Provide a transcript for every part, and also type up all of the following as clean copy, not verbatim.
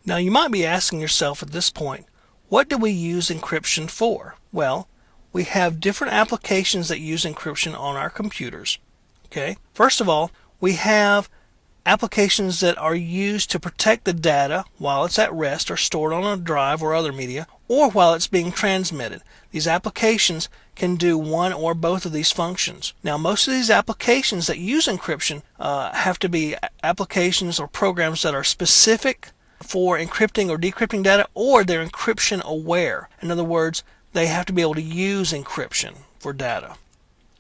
Now you might be asking yourself at this point, what do we use encryption for? Well, we have different applications that use encryption on our computers. Okay. First of all, we have applications that are used to protect the data while it's at rest or stored on a drive or other media, or while it's being transmitted. These applications can do one or both of these functions. Now, most of these applications that use encryption have to be applications or programs that are specific for encrypting or decrypting data, or they're encryption aware. In other words, they have to be able to use encryption for data.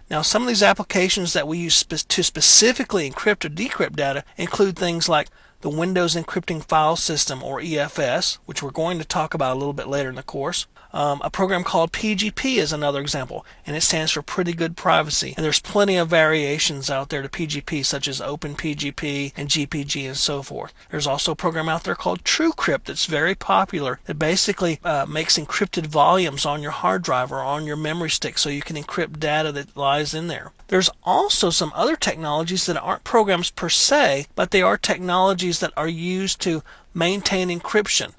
Now, some of these applications that we use to specifically encrypt or decrypt data include things like the Windows Encrypting File System, or EFS, which we're going to talk about a little bit later in the course. A program called PGP is another example, and it stands for Pretty Good Privacy. And there's plenty of variations out there to PGP, such as OpenPGP and GPG and so forth. There's also a program out there called TrueCrypt that's very popular, that basically makes encrypted volumes on your hard drive or on your memory stick so you can encrypt data that lies in there. There's also some other technologies that aren't programs per se, but they are technologies that are used to maintain encryption.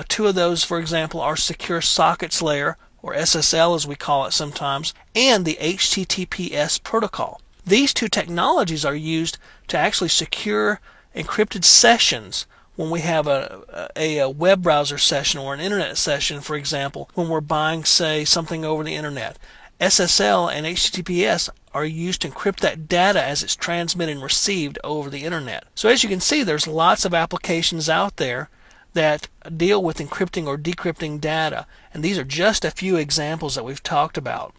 Two of those, for example, are Secure Sockets Layer, or SSL as we call it sometimes, and the HTTPS protocol. These two technologies are used to actually secure encrypted sessions when we have a web browser session or an internet session, for example, when we're buying, say, something over the internet. SSL and HTTPS are used to encrypt that data as it's transmitted and received over the internet. So as you can see, there's lots of applications out there that deal with encrypting or decrypting data, and these are just a few examples that we've talked about.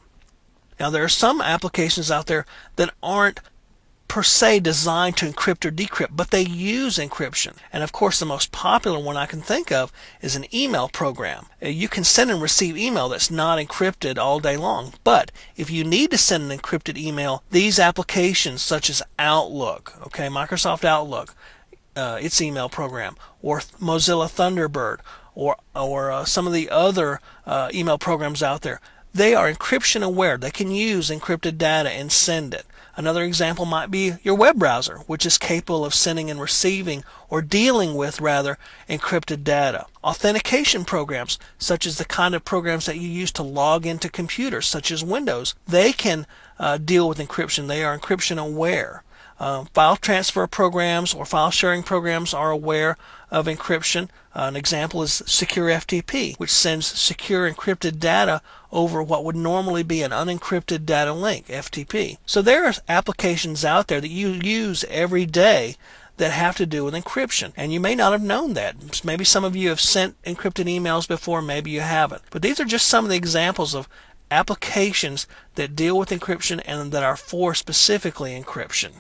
Now, there are some applications out there that aren't per se designed to encrypt or decrypt, but they use encryption. And of course, the most popular one I can think of is an email program. You can send and receive email that's not encrypted all day long, but if you need to send an encrypted email, these applications such as Outlook, okay, Microsoft Outlook, its email program, or Mozilla Thunderbird, or some of the other email programs out there, they are encryption aware. They can use encrypted data and send it. Another example might be your web browser, which is capable of sending and receiving, or dealing with rather, encrypted data. Authentication programs, such as the kind of programs that you use to log into computers, such as Windows, they can deal with encryption. They are encryption aware. File transfer programs or file sharing programs are aware of encryption. An example is Secure FTP, which sends secure encrypted data over what would normally be an unencrypted data link, FTP. So there are applications out there that you use every day that have to do with encryption, and you may not have known that. Maybe some of you have sent encrypted emails before, maybe you haven't. But these are just some of the examples of applications that deal with encryption and that are for specifically encryption.